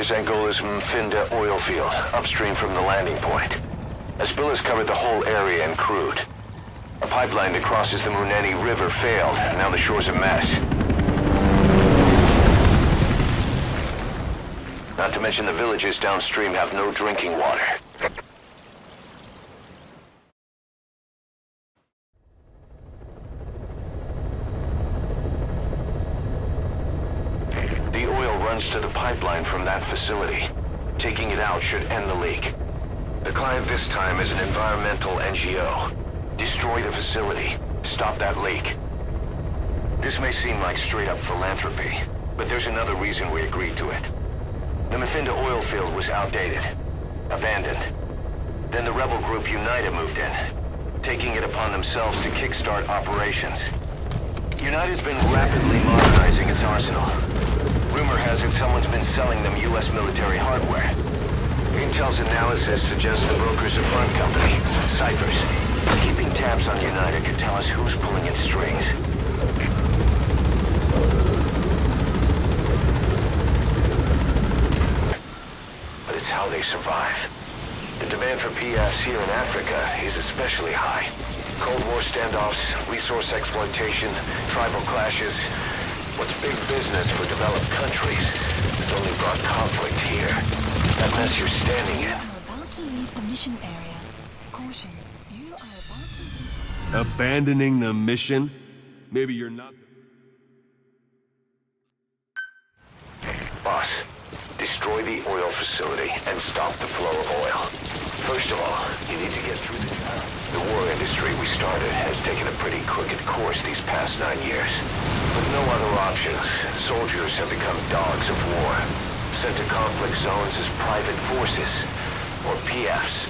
is Angola's Mfinda oil field, upstream from the landing point. A spill has covered the whole area and crude. A pipeline that crosses the Muneni River failed, and now the shore's a mess. Not to mention the villages downstream have no drinking water. The oil runs to the pipeline from that facility. Taking it out should end the leak. The client this time is an environmental NGO. Destroy the facility. Stop that leak. This may seem like straight-up philanthropy, but there's another reason we agreed to it. The Mfinda oil field was outdated, abandoned. Then the rebel group United moved in, taking it upon themselves to kickstart operations. United's been rapidly modernizing its arsenal. Rumor has it someone's been selling them U.S. military hardware. Intel's analysis suggests the broker's a front company, Cyphers. Keeping tabs on United could tell us who's pulling its strings. But it's how they survive. The demand for PFs here in Africa is especially high. Cold War standoffs, resource exploitation, tribal clashes. What's big business for developed countries has only brought conflict here. That mess you're standing in. You are about to leave the mission area. Caution, you are about to... Abandoning the mission? Maybe you're not... Boss, destroy the oil facility and stop the flow of oil. First of all, you need to get through the town. The war industry we started has taken a pretty crooked course these past 9 years. With no other options, soldiers have become dogs of war, sent to conflict zones as private forces, or PFs.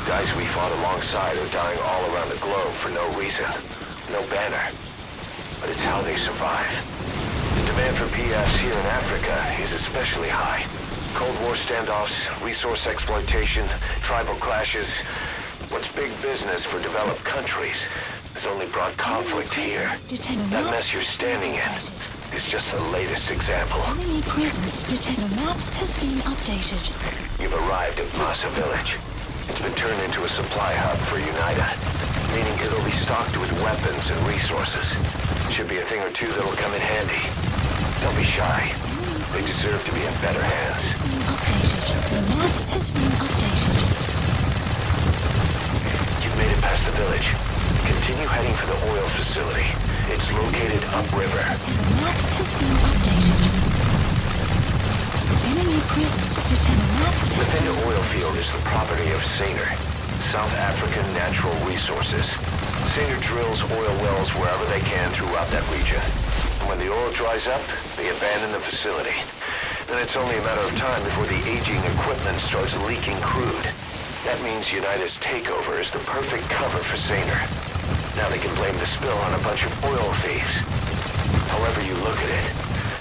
Guys we fought alongside are dying all around the globe for no reason, no banner. But it's how they survive. The demand for PFs here in Africa is especially high. Cold War standoffs, resource exploitation, tribal clashes. What's big business for developed countries has only brought conflict here. That mess you're standing in is just the latest example. Enemy presence detected. The map has been updated. You've arrived at Masa Village. It's been turned into a supply hub for Unida, meaning it'll be stocked with weapons and resources. Should be a thing or two that'll come in handy. Don't be shy. They deserve to be in better hands. The map has been updated. You've made it past the village. Continue heading for the oil facility. It's located upriver. The map has been updated. Enemy presence detected. Within the oil field is the property of Saner, South African Natural Resources. Saner drills oil wells wherever they can throughout that region. When the oil dries up, they abandon the facility. Then it's only a matter of time before the aging equipment starts leaking crude. That means United's takeover is the perfect cover for Saner. Now they can blame the spill on a bunch of oil thieves. However you look at it,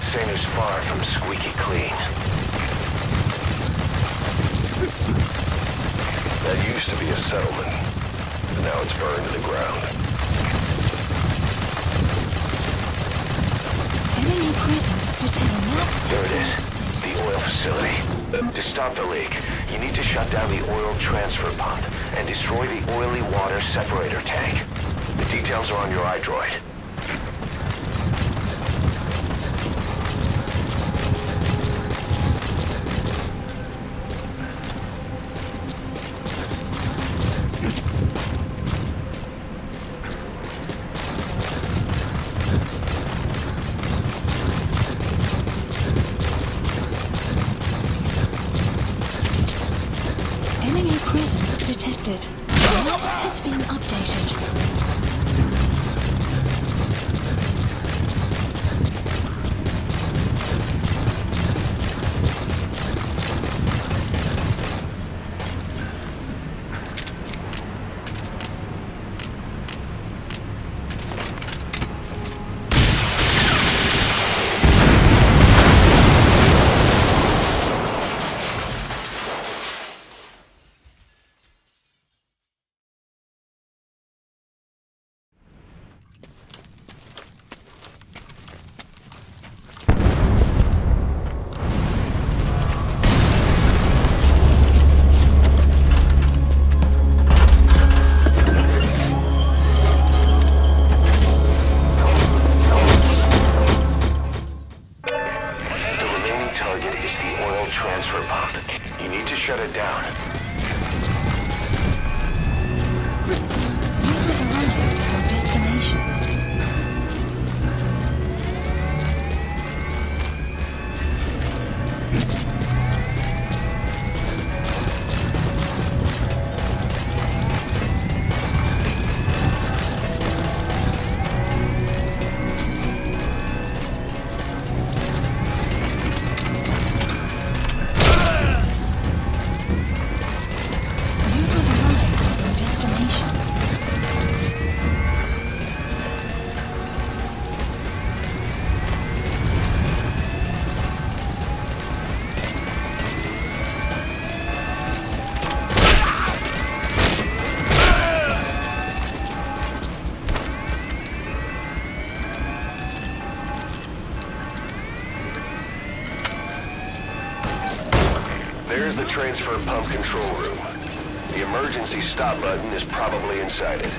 Saner's far from squeaky clean. That used to be a settlement, but now it's burned to the ground. Enemy presence detected. There it is, the oil facility. To stop the leak, you need to shut down the oil transfer pump and destroy the oily water separator tank. The details are on your iDroid. There's the transfer pump control room. The emergency stop button is probably inside it.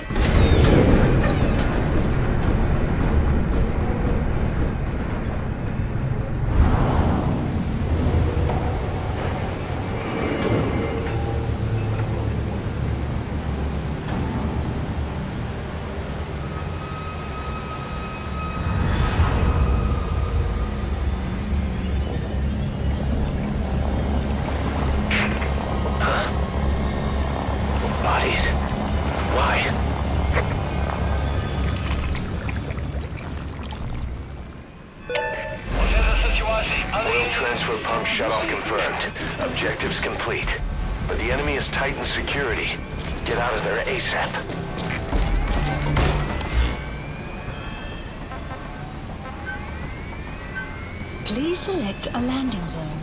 Transfer pump shut-off confirmed. Objectives complete. But the enemy has tightened security. Get out of there ASAP. Please select a landing zone.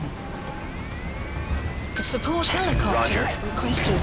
A support helicopter Roger. requested.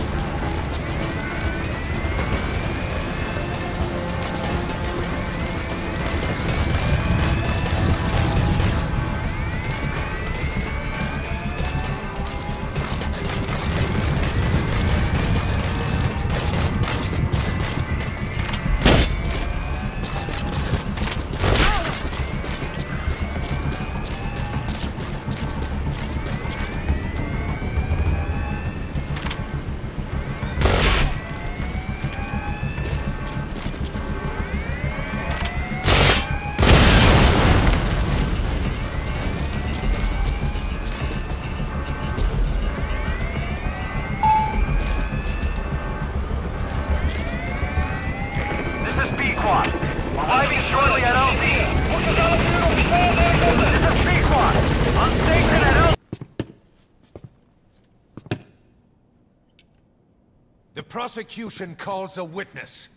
The prosecution calls a witness.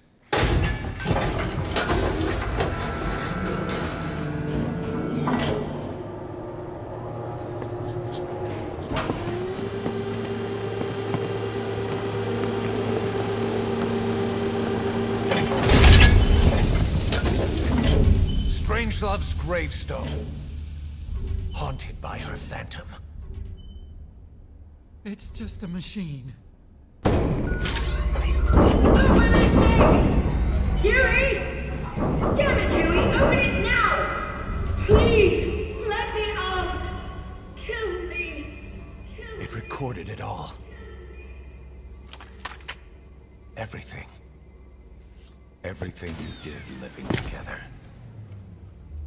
Strangelove's gravestone, haunted by her phantom. It's just a machine. Huey! Damn it, Huey! Open it now! Please! Let me out! Kill me! Kill me! It recorded it all. Everything. Everything you did living together.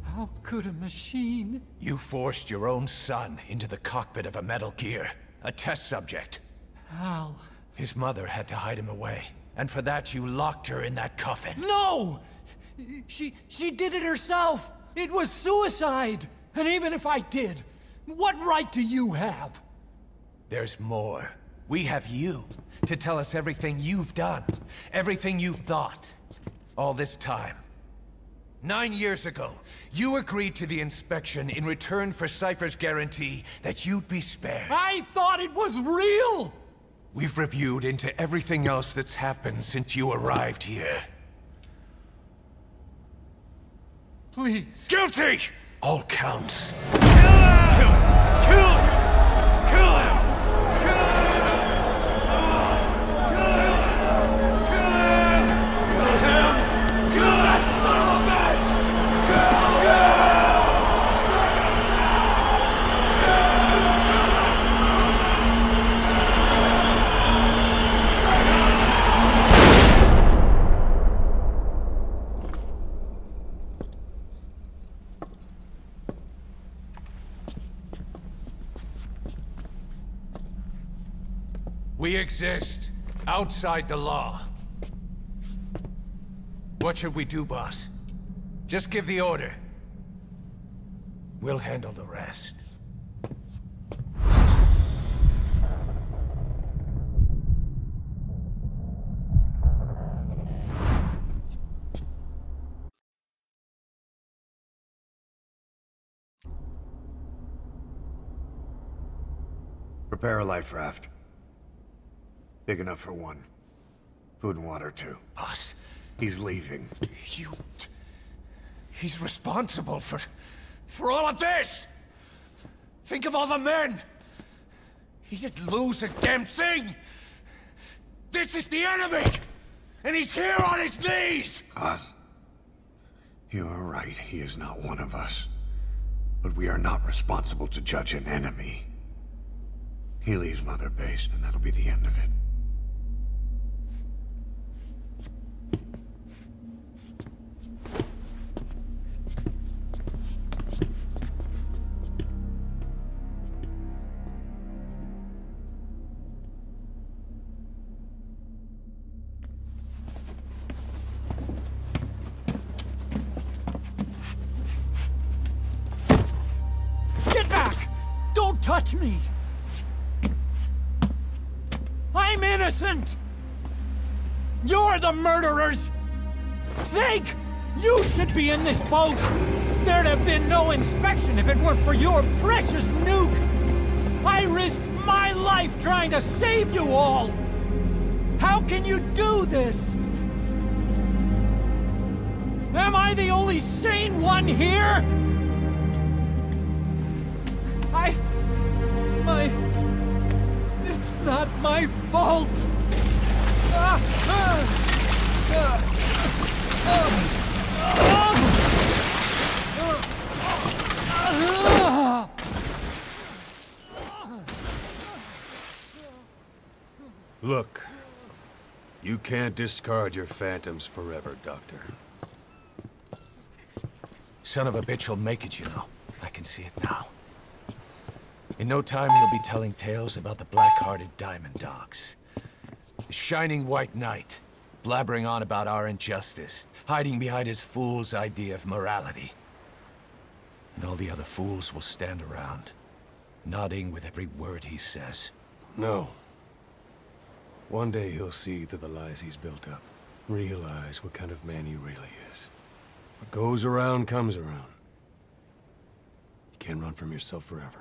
How could a machine? You forced your own son into the cockpit of a Metal Gear, a test subject. How? His mother had to hide him away, and for that you locked her in that coffin. No! She did it herself! It was suicide! And even if I did, what right do you have? There's more. We have you to tell us everything you've done, everything you've thought, all this time. 9 years ago, you agreed to the inspection in return for Cypher's guarantee that you'd be spared. I thought it was real! We've reviewed into everything else that's happened since you arrived here. Please. Guilty! All counts. Kill him! Kill him! Kill him! We exist outside the law. What should we do, boss? Just give the order. We'll handle the rest. Prepare a life raft. Big enough for one. Food and water, too. Boss, He's leaving. He's responsible for all of this! Think of all the men! He didn't lose a damn thing! This is the enemy! And he's here on his knees! Us? You are right, he is not one of us. But we are not responsible to judge an enemy. He leaves Mother Base, and that'll be the end of it. Get back! Don't touch me! I'm innocent! You're the murderers! Snake! You should be in this boat! There'd have been no inspection if it weren't for your precious nuke! I risked my life trying to save you all! How can you do this? Am I the only sane one here? It's not my fault! Look, you can't discard your phantoms forever, Doctor. Son of a bitch will make it, you know. I can see it now. In no time, he'll be telling tales about the black-hearted Diamond Dogs. The Shining White Knight, blabbering on about our injustice, hiding behind his fool's idea of morality. And all the other fools will stand around, nodding with every word he says. No. One day he'll see through the lies he's built up, realize what kind of man he really is. What goes around comes around. You can't run from yourself forever.